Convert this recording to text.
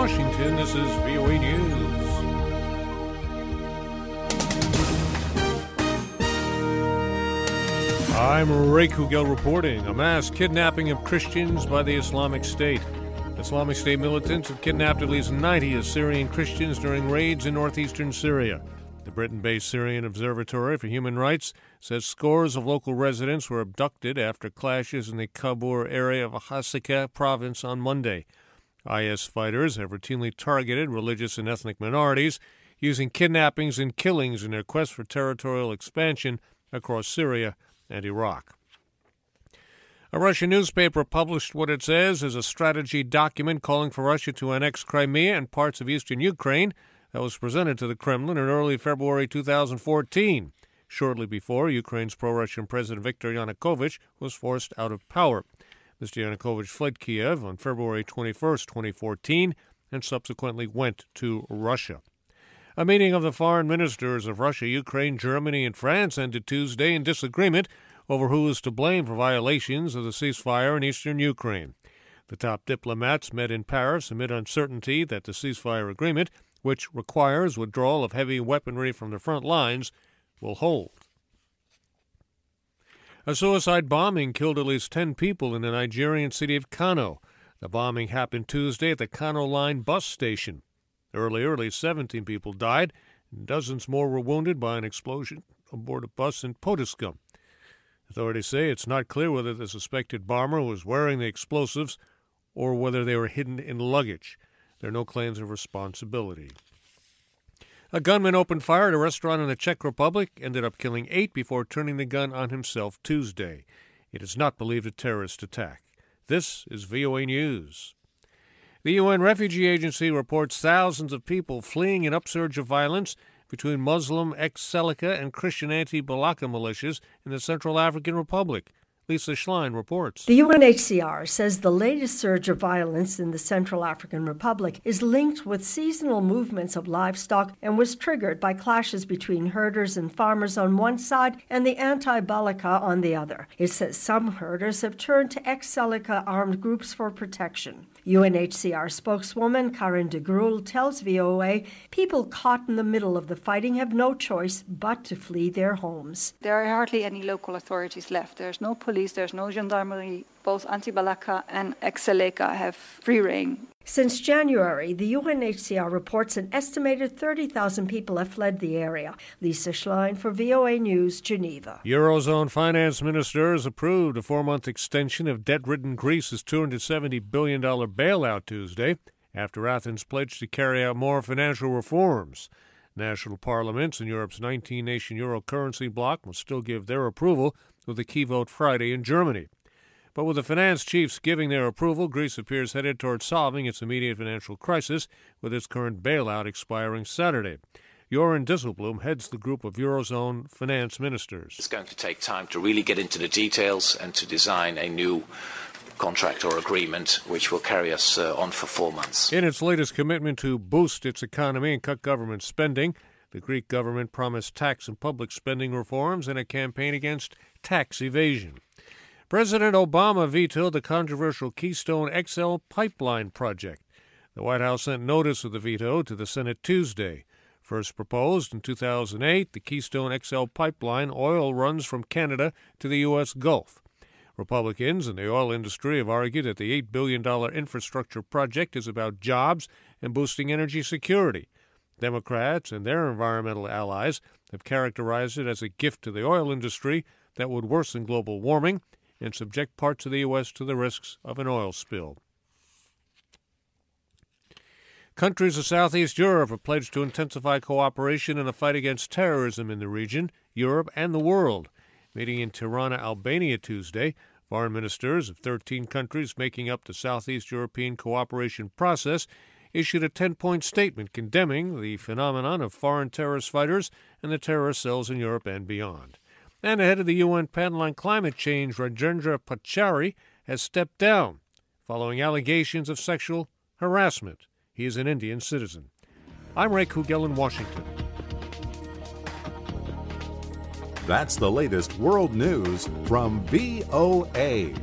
Washington, this is VOA News. I'm Ray Kouguell reporting. A mass kidnapping of Christians by the Islamic State. Islamic State militants have kidnapped at least 90 Assyrian Christians during raids in northeastern Syria. The Britain-based Syrian Observatory for Human Rights says scores of local residents were abducted after clashes in the Khabur area of Hassakeh province on Monday. IS fighters have routinely targeted religious and ethnic minorities, using kidnappings and killings in their quest for territorial expansion across Syria and Iraq. A Russian newspaper published what it says is a strategy document calling for Russia to annex Crimea and parts of eastern Ukraine that was presented to the Kremlin in early February 2014, shortly before Ukraine's pro-Russian President Viktor Yanukovych was forced out of power. Mr. Yanukovych fled Kiev on February 21, 2014, and subsequently went to Russia. A meeting of the foreign ministers of Russia, Ukraine, Germany, and France ended Tuesday in disagreement over who is to blame for violations of the ceasefire in eastern Ukraine. The top diplomats met in Paris amid uncertainty that the ceasefire agreement, which requires withdrawal of heavy weaponry from the front lines, will hold. A suicide bombing killed at least 10 people in the Nigerian city of Kano. The bombing happened Tuesday at the Kano Line bus station. Earlier, at least 17 people died, and dozens more were wounded by an explosion aboard a bus in Potiskum. Authorities say it's not clear whether the suspected bomber was wearing the explosives or whether they were hidden in luggage. There are no claims of responsibility. A gunman opened fire at a restaurant in the Czech Republic, ended up killing 8 before turning the gun on himself Tuesday. It is not believed a terrorist attack. This is VOA News. The UN Refugee Agency reports thousands of people fleeing an upsurge of violence between Muslim ex-Seleka and Christian anti-Balaka militias in the Central African Republic. Lisa Schlein reports. The UNHCR says the latest surge of violence in the Central African Republic is linked with seasonal movements of livestock and was triggered by clashes between herders and farmers on one side and the anti-Balaka on the other. It says some herders have turned to ex-Seleka armed groups for protection. UNHCR spokeswoman Karen de Gruel tells VOA people caught in the middle of the fighting have no choice but to flee their homes. There are hardly any local authorities left. There's no police, there's no gendarmerie. Both anti-Balaka and ex-Seleka have free reign. Since January, the UNHCR reports an estimated 30,000 people have fled the area. Lisa Schlein for VOA News, Geneva. Eurozone finance ministers approved a 4-month extension of debt-ridden Greece's $270 billion bailout Tuesday, after Athens pledged to carry out more financial reforms. National parliaments in Europe's 19-nation euro currency bloc will still give their approval, with a key vote Friday in Germany. But with the finance chiefs giving their approval, Greece appears headed toward solving its immediate financial crisis, with its current bailout expiring Saturday. Joran Dijsselbloem heads the group of Eurozone finance ministers. It's going to take time to really get into the details and to design a new contract or agreement which will carry us on for 4 months. In its latest commitment to boost its economy and cut government spending, the Greek government promised tax and public spending reforms and a campaign against tax evasion. President Obama vetoed the controversial Keystone XL pipeline project. The White House sent notice of the veto to the Senate Tuesday. First proposed in 2008, the Keystone XL pipeline oil runs from Canada to the U.S. Gulf. Republicans in the oil industry have argued that the $8 billion infrastructure project is about jobs and boosting energy security. Democrats and their environmental allies have characterized it as a gift to the oil industry that would worsen global warming and subject parts of the U.S. to the risks of an oil spill. Countries of Southeast Europe have pledged to intensify cooperation in the fight against terrorism in the region, Europe, and the world. Meeting in Tirana, Albania Tuesday, foreign ministers of 13 countries making up the Southeast European cooperation process issued a 10-point statement condemning the phenomenon of foreign terrorist fighters and the terrorist cells in Europe and beyond. And ahead of the UN panel on climate change, Rajendra Pachauri has stepped down following allegations of sexual harassment. He is an Indian citizen. I'm Ray Kouguell in Washington. That's the latest world news from VOA.